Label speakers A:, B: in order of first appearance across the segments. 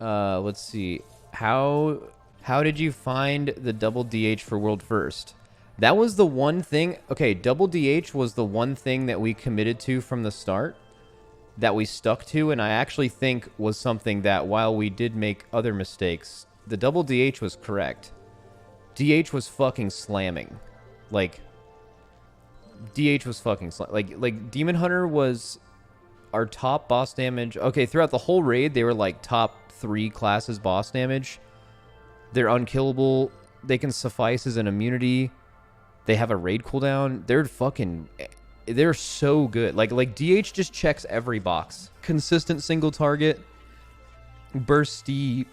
A: Let's see. How did you find the double DH for World First? That was the one thing. Okay, double DH was the one thing that we committed to from the start, that we stuck to, and I actually think was something that, while we did make other mistakes, the double DH was correct. DH was fucking slamming. Like, DH was fucking like Demon Hunter was our top boss damage. Okay, throughout the whole raid, they were like top 3 classes boss damage. They're unkillable. They can suffice as an immunity. They have a raid cooldown. They're so good. Like DH just checks every box. Consistent single target, bursty,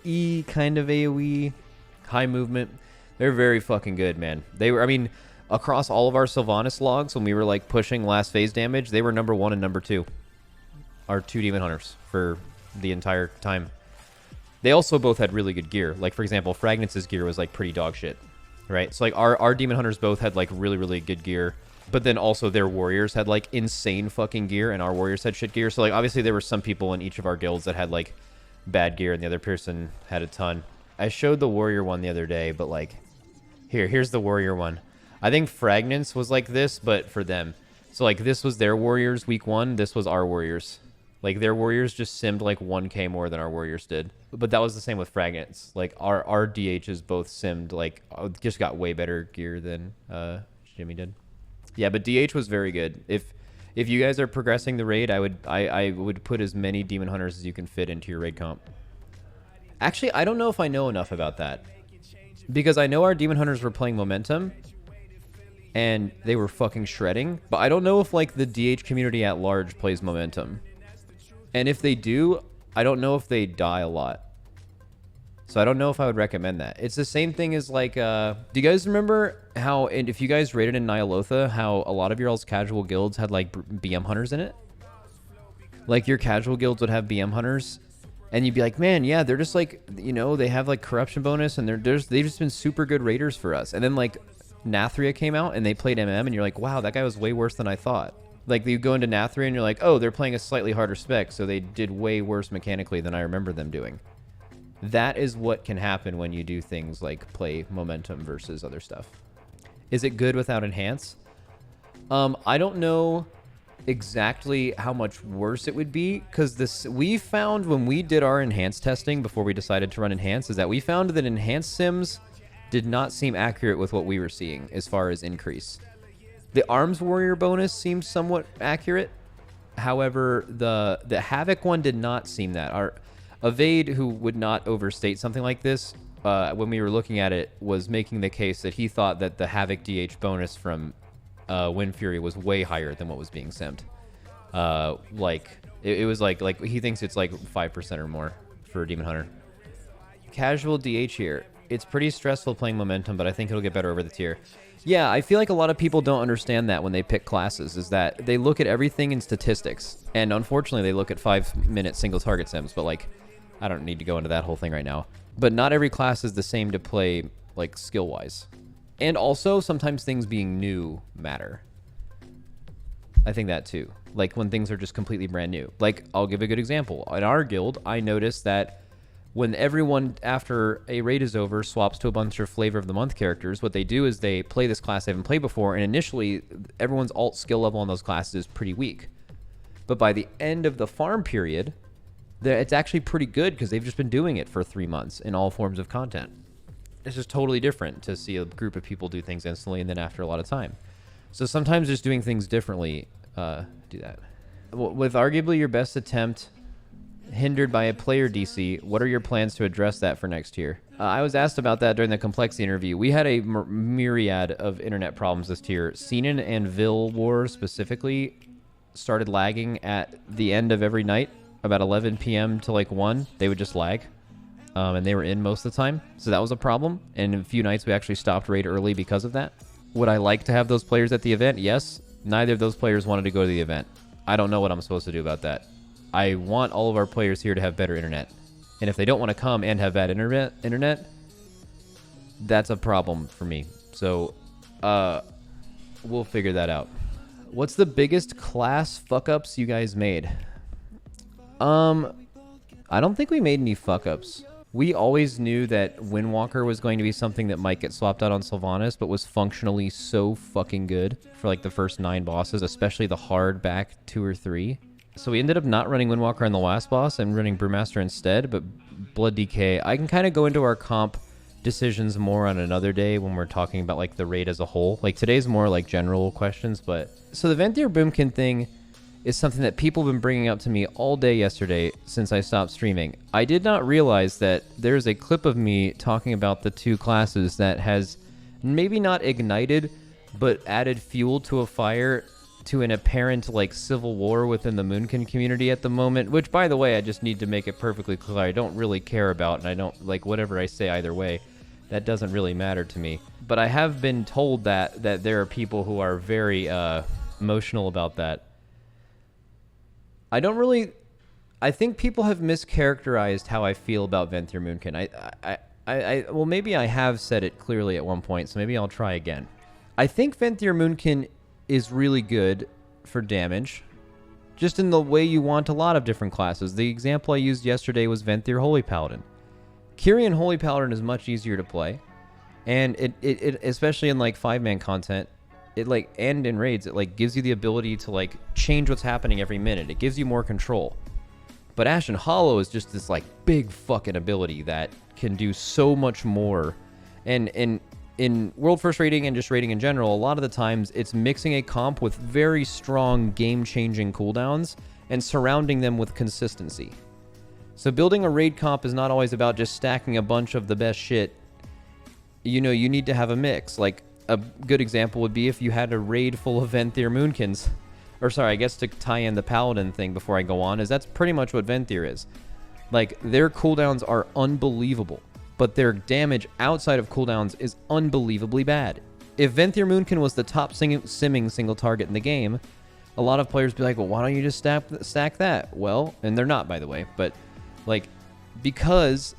A: E kind of AoE, high movement. They're very fucking good, man. They were, I mean, across all of our Sylvanas logs, when we were like pushing last phase damage, they were number 1 and number 2. Our 2 Demon Hunters for the entire time. They also both had really good gear. Like, for example, Fragnance's gear was like pretty dog shit, right? So like our Demon Hunters both had like really, really good gear. But then also their warriors had like insane fucking gear, and our warriors had shit gear. So like obviously there were some people in each of our guilds that had like bad gear, and the other person had a ton. I showed the warrior one the other day, but like here's the warrior one. I think Fragnance was like this, but for them. So like this was their warriors week 1. This was our warriors. Like their warriors just simmed like 1k more than our warriors did. But that was the same with Fragrance. Like our DHs both simmed like just got way better gear than Jimmy did. Yeah, but DH was very good. If you guys are progressing the raid, I would put as many Demon Hunters as you can fit into your raid comp. Actually, I don't know if I know enough about that, because I know our Demon Hunters were playing Momentum and they were fucking shredding, but I don't know if like the DH community at large plays Momentum. And if they do, I don't know if they die a lot. So I don't know if I would recommend that. It's the same thing as like, do you guys remember how, and if you guys raided in Nyalotha, how a lot of your all's casual guilds had like BM hunters in it? Like your casual guilds would have BM hunters, and you'd be like, man, yeah, they're just like, you know, they have like corruption bonus, and they've just been super good raiders for us. And then like Nathria came out and they played MM, and you're like, wow, that guy was way worse than I thought. Like you go into Nathria and you're like, oh, they're playing a slightly harder spec, so they did way worse mechanically than I remember them doing. That is what can happen when you do things like play Momentum versus other stuff. Is it good without Enhance? I don't know exactly how much worse it would be, because we found when we did our Enhance testing before we decided to run Enhance, is that we found that Enhanced Sims did not seem accurate with what we were seeing as far as increase. The Arms Warrior bonus seemed somewhat accurate. However, the Havoc one did not seem that. Our Evade, who would not overstate something like this, when we were looking at it, was making the case that he thought that the Havoc DH bonus from Wind Fury was way higher than what was being simmed. Like, it was like he thinks it's like 5% or more for Demon Hunter. Casual DH here. It's pretty stressful playing Momentum, but I think it'll get better over the tier. Yeah, I feel like a lot of people don't understand that when they pick classes, is that they look at everything in statistics. And unfortunately, they look at 5-minute single target sims, but like, I don't need to go into that whole thing right now. But not every class is the same to play, like, skill-wise. And also, sometimes things being new matter. I think that too. Like, when things are just completely brand new. Like, I'll give a good example. In our guild, I noticed that when everyone, after a raid is over, swaps to a bunch of Flavor of the Month characters, what they do is they play this class they haven't played before, and initially, everyone's alt skill level on those classes is pretty weak. But by the end of the farm period, it's actually pretty good because they've just been doing it for 3 months in all forms of content. It's just totally different to see a group of people do things instantly and then after a lot of time. So sometimes just doing things differently do that. With arguably your best attempt hindered by a player DC, what are your plans to address that for next year? I was asked about that during the complexity interview. We had a myriad of internet problems this tier. Sinan and Vil War specifically started lagging at the end of every night, about 11 p.m. to like 1. They would just lag, and they were in most of the time, so that was a problem. And a few nights we actually stopped raid early because of that. Would I like to have those players at the event? Yes. Neither of those players wanted to go to the event. I don't know what I'm supposed to do about that. I want all of our players here to have better internet. And if they don't want to come and have bad internet, that's a problem for me. So, we'll figure that out. What's the biggest class fuck-ups you guys made? I don't think we made any fuck-ups. We always knew that Windwalker was going to be something that might get swapped out on Sylvanas, but was functionally so fucking good for like the first 9 bosses, especially the hard back 2 or 3. So we ended up not running Windwalker on the last boss and running Brewmaster instead, but Blood DK. I can kind of go into our comp decisions more on another day when we're talking about like the raid as a whole. Like today's more like general questions, but so the Venthyr Moonkin thing is something that people have been bringing up to me all day yesterday since I stopped streaming. I did not realize that there's a clip of me talking about the 2 classes that has maybe not ignited, but added fuel to a fire to an apparent like civil war within the Moonkin community at the moment, which by the way, I just need to make it perfectly clear, I don't really care about, and I don't like whatever I say either way. That doesn't really matter to me. But I have been told that there are people who are very emotional about that. I think people have mischaracterized how I feel about Venthyr Moonkin. Well, maybe I have said it clearly at one point, so maybe I'll try again. I think Venthyr Moonkin is really good for damage, just in the way you want a lot of different classes. The example I used yesterday was Venthyr Holy Paladin. Kyrian Holy Paladin is much easier to play, and it especially in like 5-man content, it like, and in raids, it like gives you the ability to like change what's happening every minute. It gives you more control. But Ashen Hollow is just this like big fucking ability that can do so much more. And in World First raiding and just raiding in general, a lot of the times it's mixing a comp with very strong game-changing cooldowns and surrounding them with consistency. So building a raid comp is not always about just stacking a bunch of the best shit. You know, you need to have a mix. Like, a good example would be if you had a raid full of Venthyr Moonkins. Or sorry, I guess to tie in the Paladin thing before I go on, is that's pretty much what Venthyr is. Like, their cooldowns are unbelievable, but their damage outside of cooldowns is unbelievably bad. If Venthyr Moonkin was the top simming single target in the game, a lot of players would be like, well, why don't you just stack that? Well, and they're not, by the way, but like, because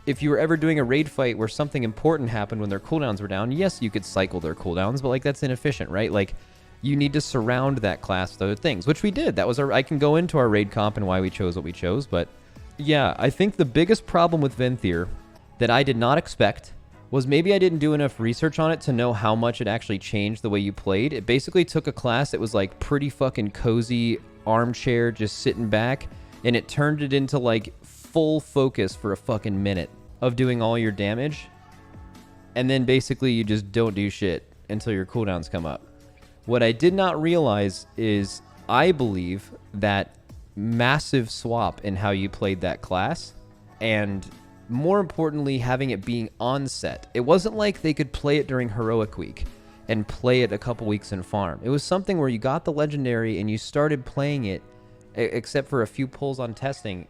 A: if you were ever doing a raid fight where something important happened when their cooldowns were down, yes, you could cycle their cooldowns, but like that's inefficient, right? Like, you need to surround that class with other things, which we did. That was I can go into our raid comp and why we chose what we chose, but yeah, I think the biggest problem with Venthyr that I did not expect was maybe I didn't do enough research on it to know how much it actually changed the way you played. It basically took a class that was like pretty fucking cozy, armchair, just sitting back, and it turned it into like full focus for a fucking minute of doing all your damage, and then basically you just don't do shit until your cooldowns come up. What I did not realize is I believe that massive swap in how you played that class, and more importantly, having it being on set. It wasn't like they could play it during Heroic Week and play it a couple weeks in farm. It was something where you got the legendary and you started playing it, except for a few pulls on testing,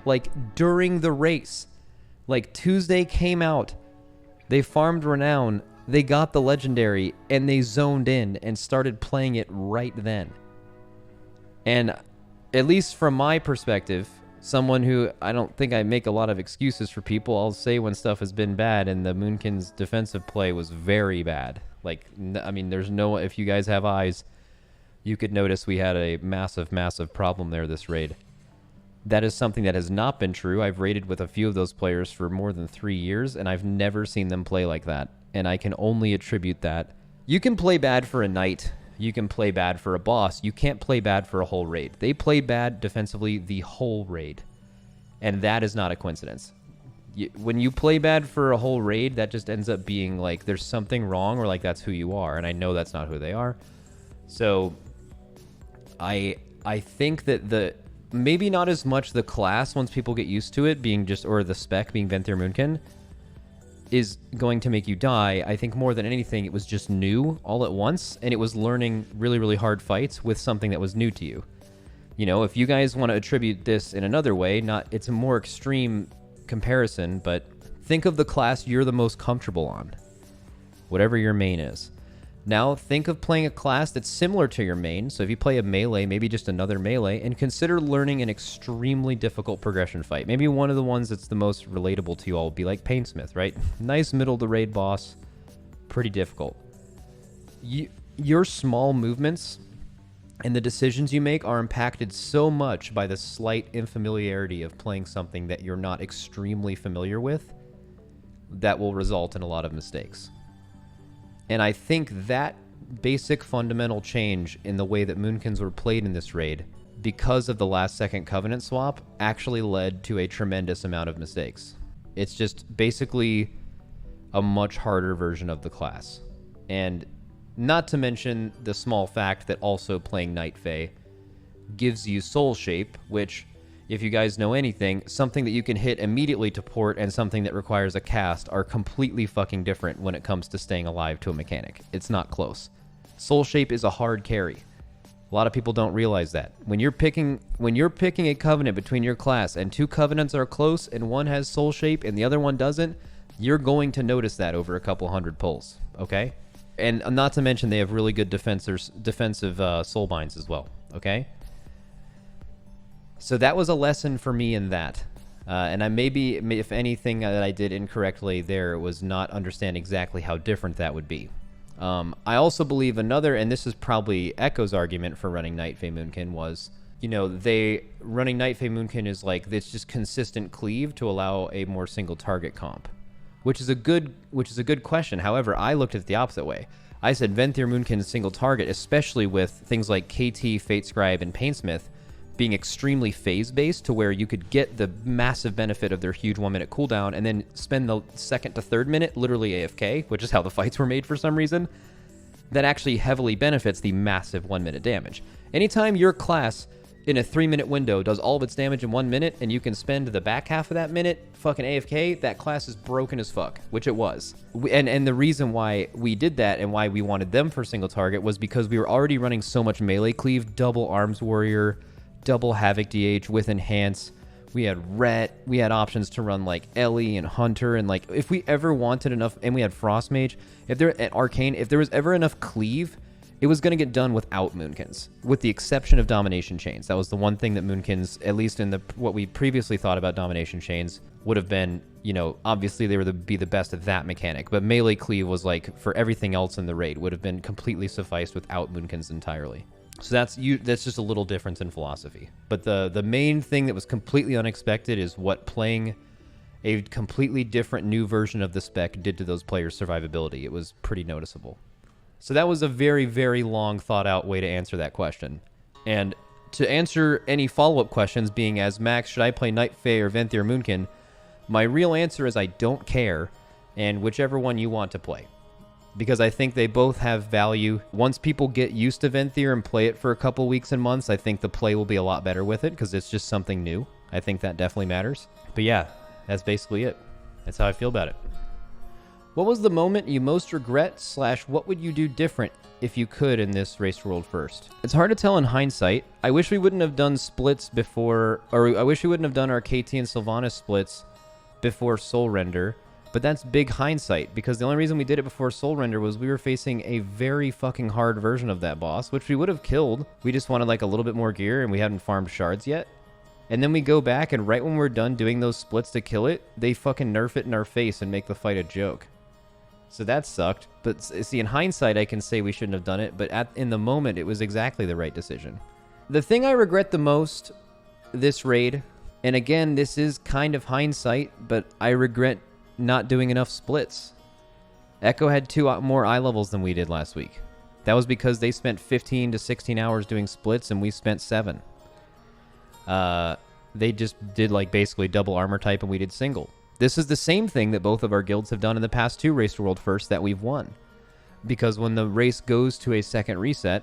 A: like during the race. Like Tuesday came out, they farmed Renown, they got the legendary, and they zoned in and started playing it right then. And at least from my perspective, someone who I don't think I make a lot of excuses for people, I'll say when stuff has been bad, and the Moonkin's defensive play was very bad. Like, I mean, there's no, if you guys have eyes, you could notice we had a massive, massive problem there this raid. That is something that has not been true. I've raided with a few of those players for more than 3 years, and I've never seen them play like that. And I can only attribute that. You can play bad for a night. You can play bad for a boss. You can't play bad for a whole raid. They played bad defensively the whole raid. And that is not a coincidence. When you play bad for a whole raid, that just ends up being like there's something wrong, or like that's who you are. And I know that's not who they are. So I think that maybe not as much the class, once people get used to it being just, or the spec being Venthyr Moonkin, is going to make you die. I think more than anything, it was just new all at once, and it was learning really, really hard fights with something that was new to you. You know, if you guys want to attribute this in another way, it's a more extreme comparison, but think of the class you're the most comfortable on, whatever your main is. Now think of playing a class that's similar to your main. So if you play a melee, maybe just another melee, and consider learning an extremely difficult progression fight. Maybe one of the ones that's the most relatable to you all would be like Painsmith, right? Nice middle of the raid boss, pretty difficult. Your small movements And the decisions you make are impacted so much by the slight unfamiliarity of playing something that you're not extremely familiar with that will result in a lot of mistakes. And I think that basic fundamental change in the way that Moonkins were played in this raid, because of the last second Covenant swap, actually led to a tremendous amount of mistakes. It's just basically a much harder version of the class. And not to mention the small fact that also playing Nightfae gives you Soul Shape, which, if you guys know anything, something that you can hit immediately to port and something that requires a cast are completely fucking different when it comes to staying alive to a mechanic. It's not close. Soul Shape is a hard carry. A lot of people don't realize that. When you're picking a covenant between your class and two covenants are close and one has Soul Shape and the other one doesn't, you're going to notice that over a couple hundred pulls, okay? And not to mention they have really good defensive soul binds as well, okay? So that was a lesson for me in that. And I maybe, if anything that I did incorrectly there, was not understand exactly how different that would be. I also believe another, and this is probably Echo's argument for running Nightfae Moonkin, was, you know, running Nightfae Moonkin is like this just consistent cleave to allow a more single target comp, which is a good question. However, I looked at it the opposite way. I said Venthyr Moonkin single target, especially with things like KT, Fate Scribe, and Paintsmith being extremely phase-based to where you could get the massive benefit of their huge 1-minute cooldown and then spend the second to third minute literally AFK, which is how the fights were made for some reason. That actually heavily benefits the massive 1-minute damage. Anytime your class in a 3-minute window does all of its damage in 1 minute and you can spend the back half of that minute fucking AFK, that class is broken as fuck, which it was. And the reason why we did that and why we wanted them for single target was because we were already running so much melee cleave, double Arms Warrior, double Havoc DH with Enhance. We had Ret. We had options to run like Ellie and Hunter, and like if we ever wanted enough, and we had Frost Mage. At Arcane, if there was ever enough cleave, it was going to get done without Moonkins, with the exception of Domination Chains. That was the one thing that Moonkins, at least in what we previously thought about Domination Chains, would have been, you know, obviously they would be the best at that mechanic, but melee cleave was like, for everything else in the raid, would have been completely sufficed without Moonkins entirely. So that's just a little difference in philosophy. But the main thing that was completely unexpected is what playing a completely different new version of the spec did to those players' survivability. It was pretty noticeable. So that was a very, very long thought-out way to answer that question. And to answer any follow-up questions being, as Max, should I play Nightfae or Venthyr Moonkin? My real answer is I don't care, and whichever one you want to play. Because I think they both have value. Once people get used to Venthyr and play it for a couple weeks and months, I think the play will be a lot better with it because it's just something new. I think that definitely matters. But yeah, that's basically it. That's how I feel about it. What was the moment you most regret / what would you do different if you could in this Race to World First? It's hard to tell in hindsight. I wish we wouldn't have done splits before, or I wish we wouldn't have done our KT and Sylvanas splits before Soul Render. But that's big hindsight, because the only reason we did it before Soul Render was we were facing a very fucking hard version of that boss, which we would have killed. We just wanted like a little bit more gear and we hadn't farmed shards yet. And then we go back and right when we're done doing those splits to kill it, they fucking nerf it in our face and make the fight a joke. So that sucked. But see, in hindsight, I can say we shouldn't have done it, but in the moment, it was exactly the right decision. The thing I regret the most this raid, and again, this is kind of hindsight, but I regret not doing enough splits. Echo had 2 more eye levels than we did last week. That was because they spent 15 to 16 hours doing splits and we spent 7. They just did like basically double armor type and we did single. This is the same thing that both of our guilds have done in the past 2 Race to World First that we've won. Because when the race goes to a second reset,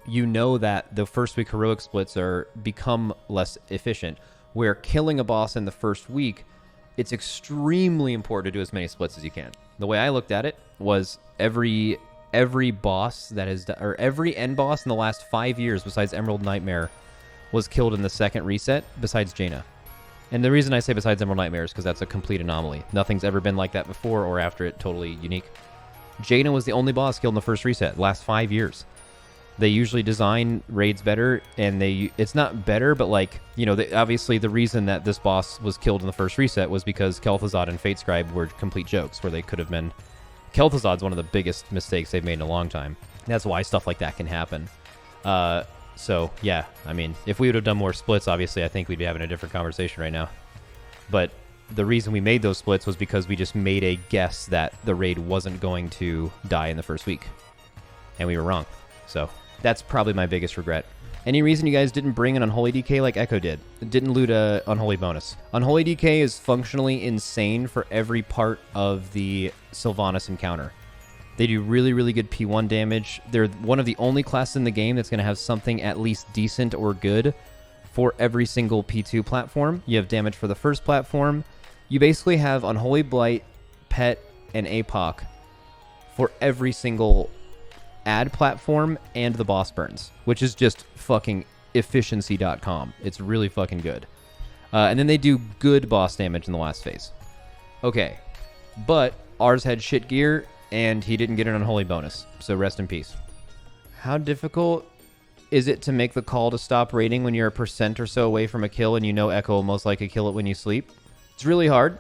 A: you know that the first week heroic splits become less efficient. Where killing a boss in the first week, it's extremely important to do as many splits as you can. The way I looked at it was every boss that has, or every end boss in the last 5 years besides Emerald Nightmare was killed in the second reset besides Jaina. And the reason I say besides Emerald Nightmare is because that's a complete anomaly. Nothing's ever been like that before or after it, totally unique. Jaina was the only boss killed in the first reset, last 5 years. They usually design raids better, and it's not better, but like, you know, obviously the reason that this boss was killed in the first reset was because Kel'Thuzad and Fate Scribe were complete jokes, where they could have been. Kel'Thuzad's one of the biggest mistakes they've made in a long time. That's why stuff like that can happen. So, yeah, I mean, if we would have done more splits, obviously, I think we'd be having a different conversation right now. But the reason we made those splits was because we just made a guess that the raid wasn't going to die in the first week. And we were wrong. So that's probably my biggest regret. Any reason you guys didn't bring an Unholy DK like Echo did? Didn't loot a Unholy bonus. Unholy DK is functionally insane for every part of the Sylvanas encounter. They do really, really good P1 damage. They're one of the only classes in the game that's going to have something at least decent or good for every single P2 platform. You have damage for the first platform. You basically have Unholy Blight, Pet, and APOC for every single ad platform and the boss burns, which is just fucking efficiency.com. It's really fucking good. And then they do good boss damage in the last phase. Okay, but ours had shit gear, and he didn't get an Unholy bonus, so rest in peace. How difficult is it to make the call to stop raiding when you're a percent or so away from a kill and you know Echo will most likely kill it when you sleep? It's really hard.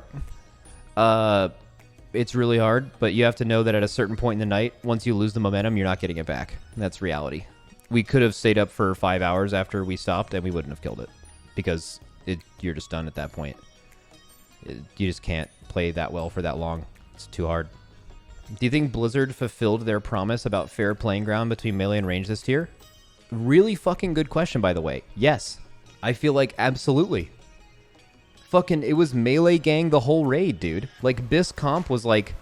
A: It's really hard, but you have to know that at a certain point in the night, once you lose the momentum, you're not getting it back. That's reality. We could have stayed up for 5 hours after we stopped, and we wouldn't have killed it, because you're just done at that point. You just can't play that well for that long. It's too hard. Do you think Blizzard fulfilled their promise about fair playing ground between melee and range this tier? Really fucking good question, by the way. Yes. I feel like absolutely. Fucking, it was melee gang the whole raid, dude. Like, Bis comp was like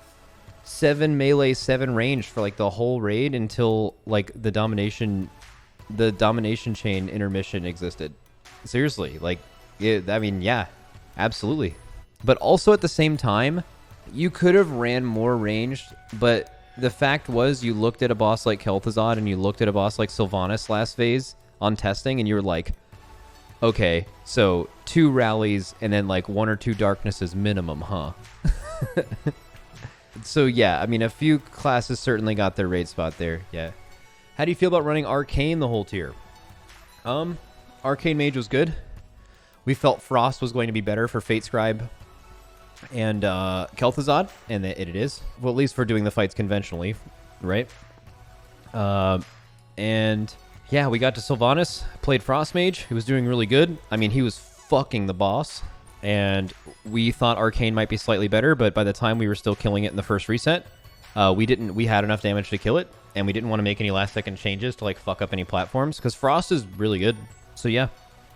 A: 7 melee, 7 range for like the whole raid until like the domination chain intermission existed. Seriously, like, I mean, yeah, absolutely. But also at the same time, you could have ran more ranged, but the fact was you looked at a boss like Kel'Thuzad and you looked at a boss like Sylvanas last phase on testing, and you were like, okay, so 2 rallies and then like 1 or 2 darknesses minimum, huh? So yeah, I mean, a few classes certainly got their raid spot there, yeah. How do you feel about running Arcane the whole tier? Arcane Mage was good. We felt Frost was going to be better for Fate Scribe and Kel'Thuzad, and it is. Well, at least for doing the fights conventionally, right? And yeah, we got to Sylvanas, played Frost Mage. He was doing really good. I mean, he was fucking the boss, and we thought Arcane might be slightly better, but by the time we were still killing it in the first reset, we had enough damage to kill it, and we didn't want to make any last second changes to like fuck up any platforms, because Frost is really good. So yeah,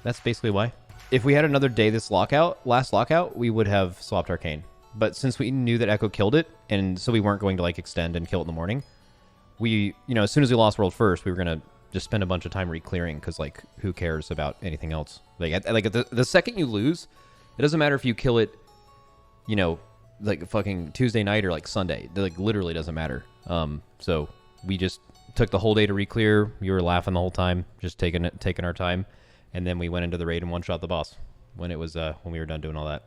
A: that's basically why. If we had another day this last lockout, we would have swapped Arcane. But since we knew that Echo killed it, and so we weren't going to like extend and kill it in the morning, we, as soon as we lost World First, we were going to just spend a bunch of time re-clearing, because like, who cares about anything else? Like the second you lose, it doesn't matter if you kill it, like fucking Tuesday night or like Sunday. It like literally doesn't matter. So we just took the whole day to re-clear. You were laughing the whole time, just taking our time. And then we went into the raid and one-shot the boss when it was when we were done doing all that.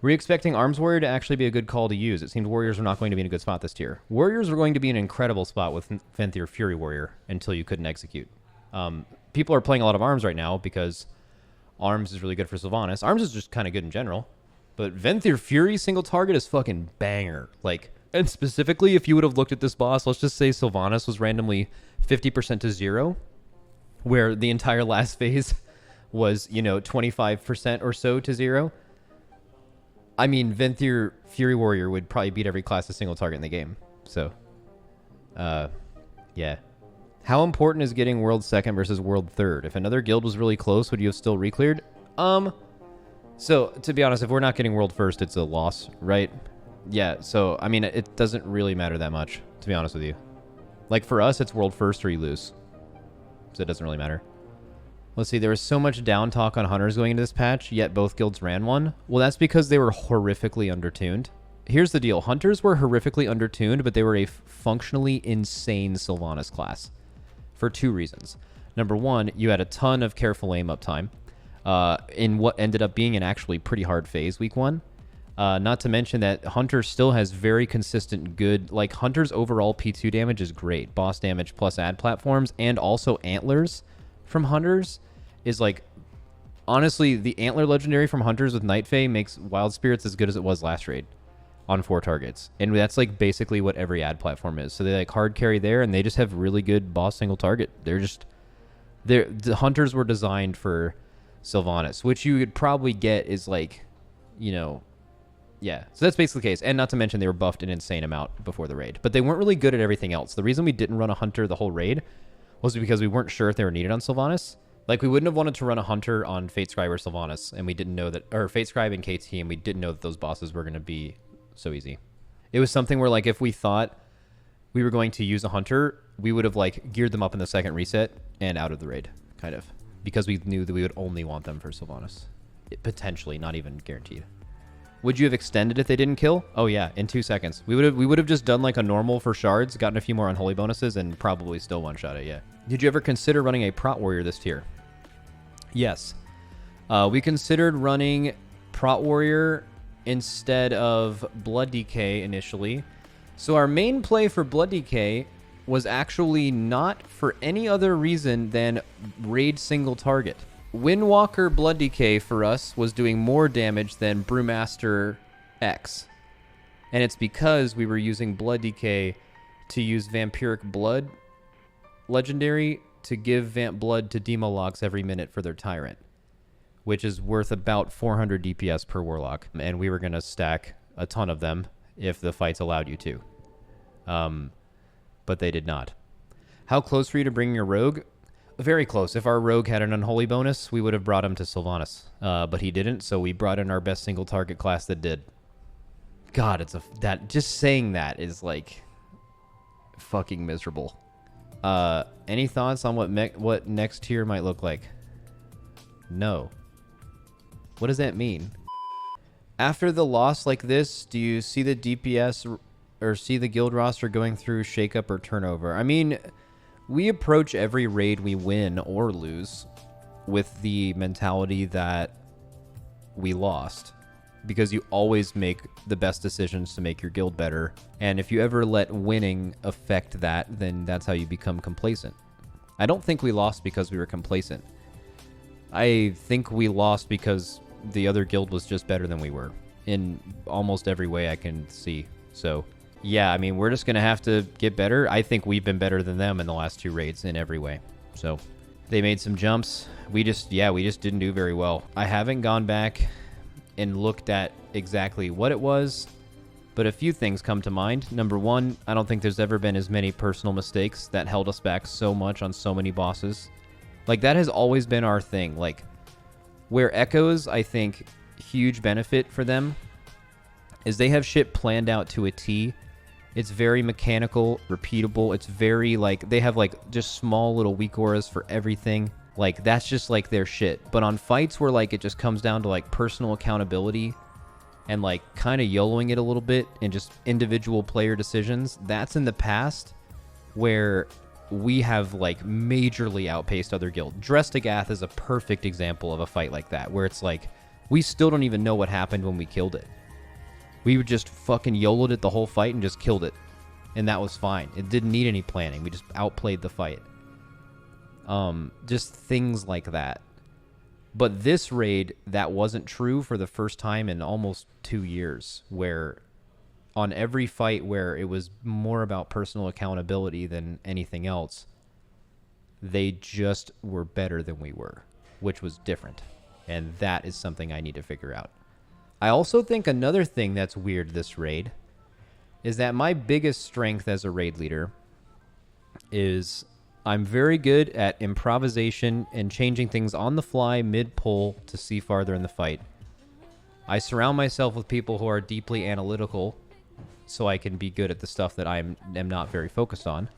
A: Were you expecting Arms Warrior to actually be a good call to use? It seemed Warriors were not going to be in a good spot this tier. Warriors were going to be in an incredible spot with Venthyr Fury Warrior until you couldn't execute. People are playing a lot of Arms right now because Arms is really good for Sylvanas. Arms is just kind of good in general. But Venthyr Fury single target is fucking banger. Like, and specifically, if you would have looked at this boss, let's just say Sylvanas was randomly 50% to 0, where the entire last phase was, 25% or so to 0. I mean, Venthyr Fury Warrior would probably beat every class a single target in the game. So, yeah. How important is getting World 2nd versus World 3rd? If another guild was really close, would you have still re-cleared? So, to be honest, if we're not getting World 1st, it's a loss, right? Yeah, so, I mean, it doesn't really matter that much, to be honest with you. Like, for us, it's World 1st or you lose. So it doesn't really matter. Let's see, there was so much down talk on Hunters going into this patch, yet both guilds ran one. Well, that's because they were horrifically undertuned. Here's the deal. Hunters were horrifically undertuned, but they were a functionally insane Sylvanas class. For 2 reasons. Number 1, you had a ton of careful aim uptime in what ended up being an actually pretty hard phase week 1. Not to mention that Hunter still has very consistent good, like Hunter's overall P2 damage is great. Boss damage plus ad platforms and also antlers from Hunters is like, honestly, the antler legendary from Hunters with Nightfae makes Wild Spirits as good as it was last raid on 4 targets. And that's like basically what every ad platform is. So they like hard carry there, and they just have really good boss single target. They're just The hunters were designed for Sylvanas, which you would probably get is like, you know, yeah. So that's basically the case. And not to mention they were buffed an insane amount before the raid. But they weren't really good at everything else. The reason we didn't run a hunter the whole raid was because we weren't sure if they were needed on Sylvanas. Like, we wouldn't have wanted to run a hunter on Fatescribe or Sylvanas, and we didn't know that, or Fatescribe and KT, and we didn't know that those bosses were going to be so easy. It was something where, like, if we thought we were going to use a hunter, we would have, like, geared them up in the second reset and out of the raid, kind of. Because we knew that we would only want them for Sylvanas. Potentially, not even guaranteed. Would you have extended if they didn't kill? Oh yeah, in 2 seconds. We would have just done like a normal for shards, gotten a few more unholy bonuses, and probably still one-shot it, yeah. Did you ever consider running a Prot Warrior this tier? Yes. We considered running Prot Warrior instead of Blood DK initially. So our main play for Blood DK was actually not for any other reason than raid single target. Windwalker Blood DK for us was doing more damage than Brewmaster X. And it's because we were using Blood DK to use Vampiric Blood legendary to give Vamp Blood to Demo Logs every minute for their Tyrant, which is worth about 400 DPS per Warlock. And we were going to stack a ton of them if the fights allowed you to. But they did not. How close were you to bringing a Rogue? Very close. If our Rogue had an Unholy bonus, we would have brought him to Sylvanas. But he didn't, so we brought in our best single target class that did. God, just saying that is like fucking miserable. Any thoughts on what next tier might look like? No. What does that mean? After the loss like this, do you see the DPS or see the guild roster going through shakeup or turnover? I mean, we approach every raid we win or lose with the mentality that we lost, because you always make the best decisions to make your guild better. And if you ever let winning affect that, then that's how you become complacent. I don't think we lost because we were complacent. I think we lost because the other guild was just better than we were in almost every way I can see. So yeah, I mean, we're just going to have to get better. I think we've been better than them in the last 2 raids in every way. So they made some jumps. We just didn't do very well. I haven't gone back and looked at exactly what it was, but a few things come to mind. Number one, I don't think there's ever been as many personal mistakes that held us back so much on so many bosses. Like, that has always been our thing. Like, where Echoes, I think, huge benefit for them is they have shit planned out to a T. It's very mechanical, repeatable. It's very, like, they have, like, just small little weak auras for everything. Like, that's just, like, their shit. But on fights where, like, it just comes down to, like, personal accountability and, like, kind of YOLOing it a little bit and just individual player decisions, that's in the past where we have, like, majorly outpaced other guilds. Drestagath is a perfect example of a fight like that, where it's like, we still don't even know what happened when we killed it. We just fucking YOLO'd it the whole fight and just killed it. And that was fine. It didn't need any planning. We just outplayed the fight. Just things like that. But this raid, that wasn't true for the first time in almost 2 years, where on every fight where it was more about personal accountability than anything else, they just were better than we were, which was different. And that is something I need to figure out. I also think another thing that's weird this raid is that my biggest strength as a raid leader is I'm very good at improvisation and changing things on the fly mid-pull to see farther in the fight. I surround myself with people who are deeply analytical so I can be good at the stuff that I am not very focused on.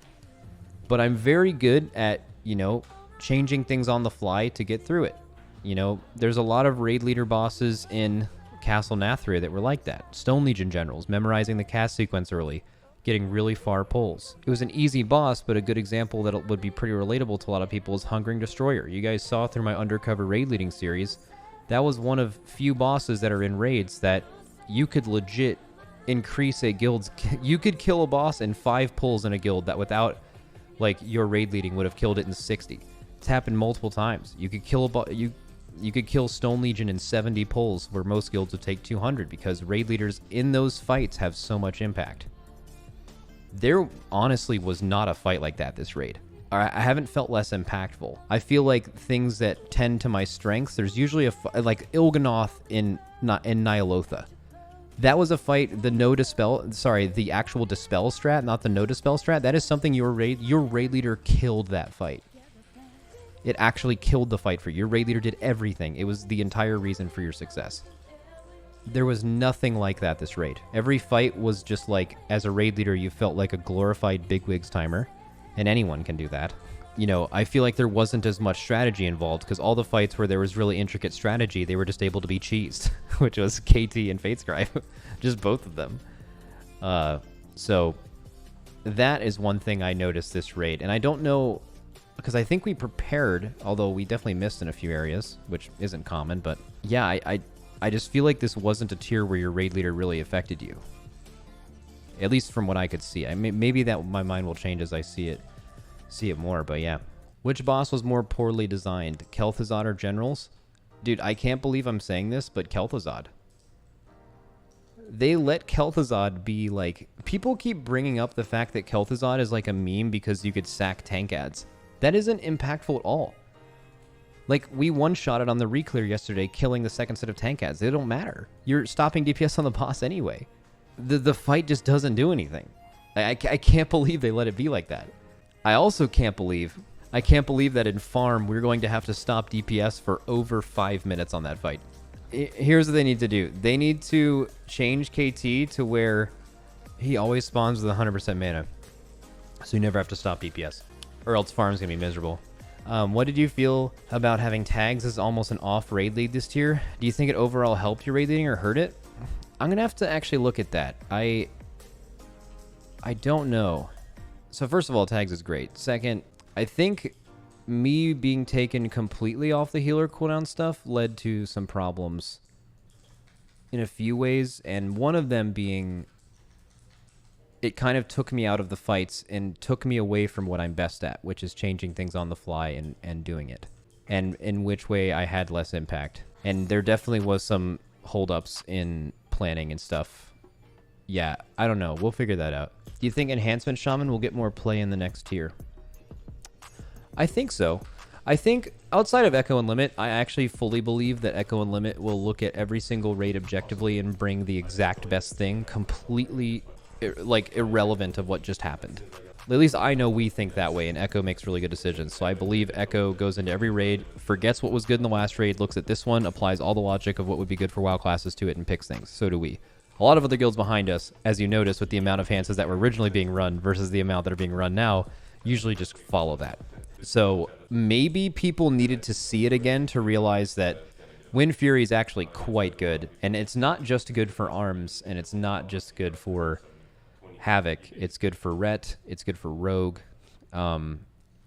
A: But I'm very good at, you know, changing things on the fly to get through it. You know, there's a lot of raid leader bosses in Castle Nathria that were like that. Stone Legion generals, memorizing the cast sequence early, getting really far pulls. It was an easy boss, but a good example that would be pretty relatable to a lot of people is Hungering Destroyer. You guys saw through my undercover raid leading series, that was one of few bosses that are in raids that you could legit increase a guild's... You could kill a boss in 5 pulls in a guild that without, like, your raid leading would have killed it in 60. It's happened multiple times. You could kill You could kill Stone Legion in 70 pulls, where most guilds would take 200, because raid leaders in those fights have so much impact. There honestly was not a fight like that this raid. I haven't felt less impactful. I feel like things that tend to my strengths, there's usually like Il'gynoth in Ny'alotha. That was a fight, the actual Dispel strat, not the no Dispel strat. That is something your raid leader killed that fight. It actually killed the fight for you. Your raid leader did everything. It was the entire reason for your success. There was nothing like that this raid. Every fight was just like, as a raid leader, you felt like a glorified bigwigs timer. And anyone can do that. You know, I feel like there wasn't as much strategy involved because all the fights where there was really intricate strategy, they were just able to be cheesed, which was KT and Fatescribe. Just both of them. So that is one thing I noticed this raid. And I don't know, because I think we prepared, although we definitely missed in a few areas, which isn't common. But yeah, I just feel like this wasn't a tier where your raid leader really affected you. At least from what I could see. Maybe that my mind will change as I see it more, but yeah. Which boss was more poorly designed, Kel'Thuzad or Generals? Dude, I can't believe I'm saying this, but Kel'Thuzad. They let Kel'Thuzad be like... People keep bringing up the fact that Kel'Thuzad is like a meme because you could sack tank ads. That isn't impactful at all. Like, we one-shotted on the reclear yesterday, killing the second set of tank ads. They don't matter. You're stopping DPS on the boss anyway. The fight just doesn't do anything. I can't believe they let it be like that. I also can't believe that in farm we're going to have to stop DPS for over 5 minutes on that fight. Here's what they need to do. They need to change KT to where he always spawns with 100% mana. So you never have to stop DPS. Or else farm's going to be miserable. What did you feel about having Taggzz as almost an off raid lead this tier? Do you think it overall helped your raid leading or hurt it? I'm going to have to actually look at that. I don't know. So first of all, Taggzz is great. Second, I think me being taken completely off the healer cooldown stuff led to some problems in a few ways. And one of them being it kind of took me out of the fights and took me away from what I'm best at, which is changing things on the fly and doing it. And in which way I had less impact. And there definitely was some holdups in planning and stuff. Yeah, I don't know. We'll figure that out. Do you think Enhancement Shaman will get more play in the next tier? I think so. I think outside of Echo and Limit, I actually fully believe that Echo and Limit will look at every single raid objectively and bring the exact best thing, completely like irrelevant of what just happened. At least I know we think that way, and Echo makes really good decisions. So I believe Echo goes into every raid, forgets what was good in the last raid, looks at this one, applies all the logic of what would be good for WoW classes to it, and picks things. So do we. A lot of other guilds behind us, as you notice with the amount of Hanses that were originally being run versus the amount that are being run now, usually just follow that. So maybe people needed to see it again to realize that Wind Fury is actually quite good. And it's not just good for arms, and it's not just good for Havoc. It's good for Ret. It's good for Rogue.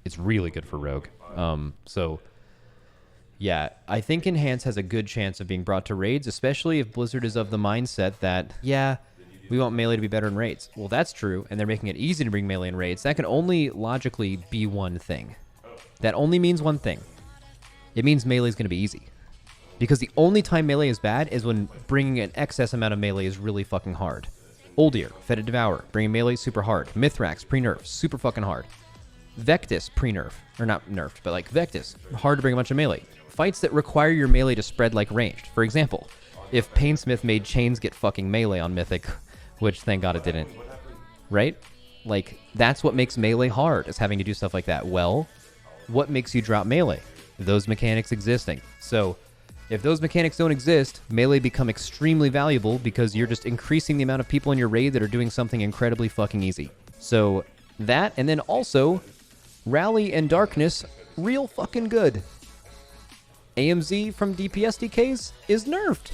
A: It's really good for Rogue. So yeah, I think Enhance has a good chance of being brought to raids, especially if Blizzard is of the mindset that, yeah, we want melee to be better in raids. Well, that's true, and they're making it easy to bring melee in raids. That can only logically be one thing. That only means one thing. It means melee is going to be easy. Because the only time melee is bad is when bringing an excess amount of melee is really fucking hard. Uldir, Fetid Devour, bringing melee super hard. Mithrax, pre-nerf, super fucking hard. Vectis, pre-nerf. Or not nerfed, but like Vectis, hard to bring a bunch of melee. Fights that require your melee to spread like ranged. For example, if Painsmith made Chains get fucking melee on Mythic, which thank God it didn't. Right? Like, that's what makes melee hard, is having to do stuff like that. Well, what makes you drop melee? Those mechanics existing. So, if those mechanics don't exist, melee become extremely valuable because you're just increasing the amount of people in your raid that are doing something incredibly fucking easy. So, that, and then also, Rally and Darkness, real fucking good. AMZ from DPS DKs is nerfed.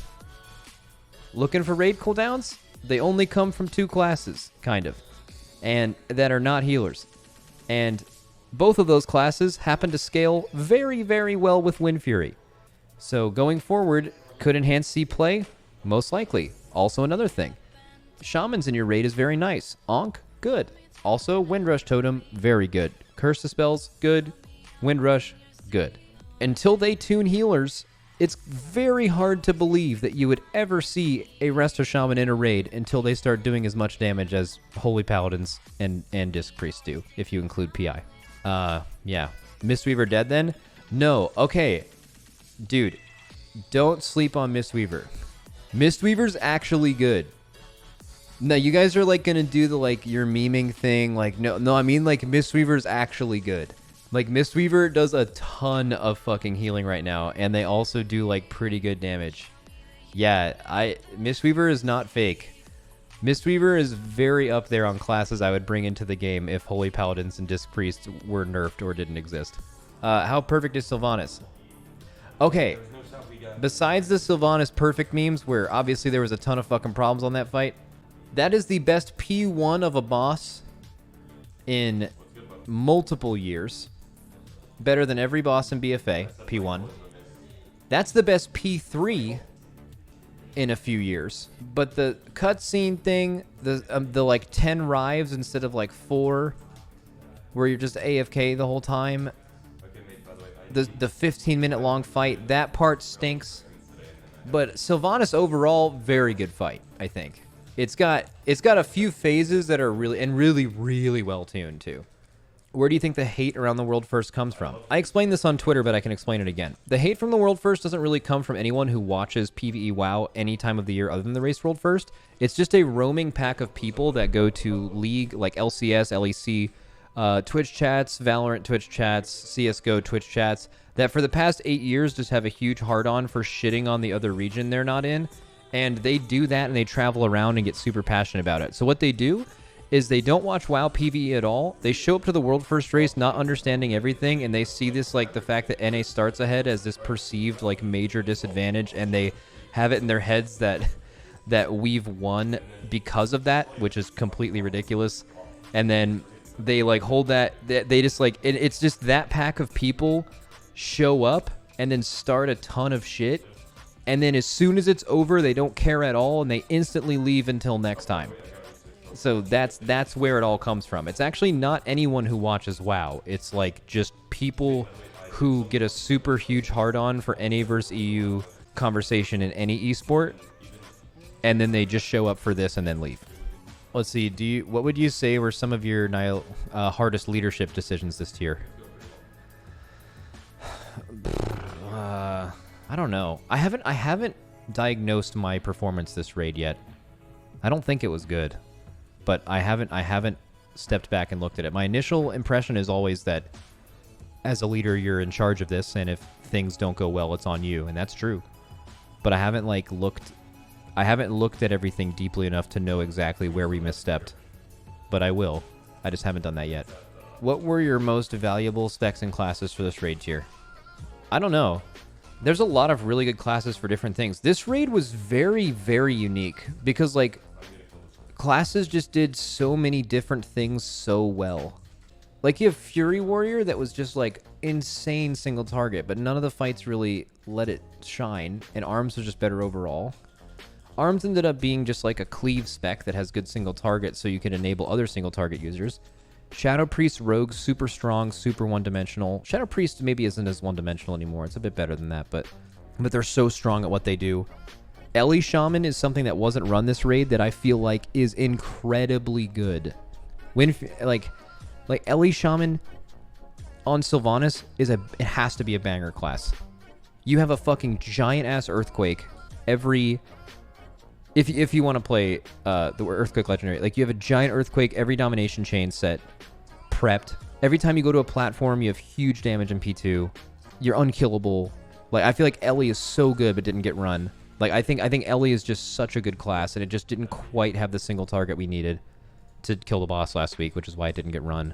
A: Looking for raid cooldowns? They only come from two classes, kind of, and that are not healers. And both of those classes happen to scale very, very well with Wind Fury. So going forward, could Enhance see play? Most likely. Also another thing. Shamans in your raid is very nice. Ankh, good. Also, Windrush Totem, very good. Curse Dispels, good. Windrush, good. Until they tune healers, it's very hard to believe that you would ever see a Resto Shaman in a raid until they start doing as much damage as Holy Paladins and Disc Priests do, if you include PI. Yeah. Mistweaver dead then? No. Okay. Dude, don't sleep on Mistweaver. Mistweaver's actually good. No, you guys are like gonna do the like your memeing thing. Like, no, I mean like Mistweaver's actually good. Like Mistweaver does a ton of fucking healing right now, and they also do like pretty good damage. Yeah, Mistweaver is not fake. Mistweaver is very up there on classes I would bring into the game if Holy Paladins and Disc Priests were nerfed or didn't exist. How perfect is Sylvanas? Okay, besides the Sylvanas perfect memes, where obviously there was a ton of fucking problems on that fight, that is the best P1 of a boss in multiple years. Better than every boss in BFA, P1. That's the best P3 in a few years. But the cutscene thing, the like 10 rives instead of like 4, where you're just AFK the whole time, the 15-minute long fight, that part stinks. But Sylvanas overall, very good fight, I think. It's got a few phases that are really well tuned too. Where do you think the hate around the world first comes from? I explained this on Twitter, but I can explain it again. The hate from the world first doesn't really come from anyone who watches PvE WoW any time of the year other than the race world first. It's just a roaming pack of people that go to League, like LCS, LEC, Twitch chats, Valorant Twitch chats, CSGO Twitch chats, that for the past 8 years just have a huge hard-on for shitting on the other region they're not in. And they do that and they travel around and get super passionate about it. So what they do is they don't watch WoW PvE at all. They show up to the world first race not understanding everything, and they see this, like, the fact that NA starts ahead as this perceived, like, major disadvantage, and they have it in their heads that we've won because of that, which is completely ridiculous. And then they, like, hold that, they just, like, it's just that pack of people show up and then start a ton of shit, and then as soon as it's over, they don't care at all, and they instantly leave until next time. So that's where it all comes from. It's actually not anyone who watches WoW. It's like just people who get a super huge hard-on for NA versus EU conversation in any esport, and then they just show up for this and then leave. Let's see. What would you say were some of your hardest leadership decisions this tier? I don't know. I haven't diagnosed my performance this raid yet. I don't think it was good. But I haven't stepped back and looked at it. My initial impression is always that as a leader, you're in charge of this, and if things don't go well, it's on you, and that's true. But I haven't looked at everything deeply enough to know exactly where we misstepped. But I will. I just haven't done that yet. What were your most valuable specs and classes for this raid tier? I don't know. There's a lot of really good classes for different things. This raid was very, very unique because, like, classes just did so many different things so well. Like, you have Fury Warrior that was just, like, insane single target, but none of the fights really let it shine, and Arms was just better overall. Arms ended up being just, like, a cleave spec that has good single target, so you can enable other single target users. Shadow Priest Rogue, super strong, super one-dimensional. Shadow Priest maybe isn't as one-dimensional anymore. It's a bit better than that, but they're so strong at what they do. Ellie Shaman is something that wasn't run this raid that I feel like is incredibly good. When like Ellie Shaman on Sylvanas it has to be a banger class. You have a fucking giant ass earthquake every if you want to play the earthquake legendary, like you have a giant earthquake every domination chain set prepped. Every time you go to a platform, you have huge damage in P2. You're unkillable. Like, I feel like Ellie is so good but didn't get run. Like, I think Ellie is just such a good class, and it just didn't quite have the single target we needed to kill the boss last week, which is why it didn't get run.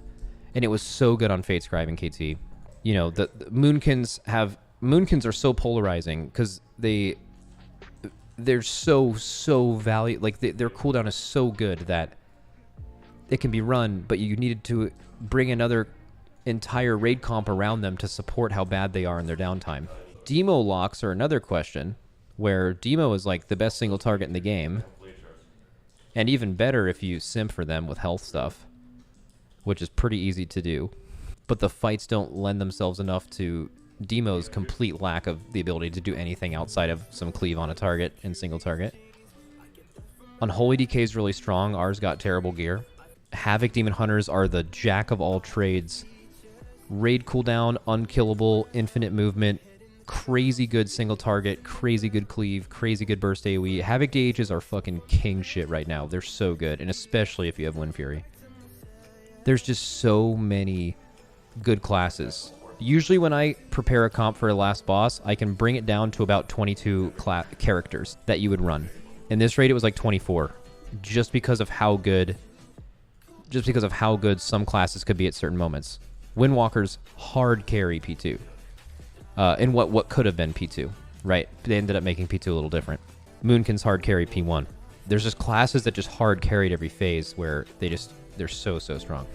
A: And it was so good on Fatescribe and KT. You know, the Moonkins are so polarizing because they're so valuable. Like, their cooldown is so good that it can be run, but you needed to bring another entire raid comp around them to support how bad they are in their downtime. Demo locks are another question, where Demo is like the best single target in the game, and even better if you simp for them with health stuff, which is pretty easy to do. But the fights don't lend themselves enough to Demo's complete lack of the ability to do anything outside of some cleave on a target and single target. Unholy DK is really strong. Ours got terrible gear. Havoc Demon Hunters are the jack of all trades Raid cooldown, unkillable, infinite movement, crazy good single target, crazy good cleave, crazy good burst AoE. Havoc DHs are fucking king shit right now. They're so good, and especially if you have Wind Fury. There's just so many good classes. Usually when I prepare a comp for a last boss, I can bring it down to about 22 characters that you would run. In this raid, it was like 24, just because of how good some classes could be at certain moments. Windwalker's hard carry P2, in what could have been P2, right? They ended up making P2 a little different. Moonkin's hard carry P1. There's just classes that just hard carried every phase where they're so strong.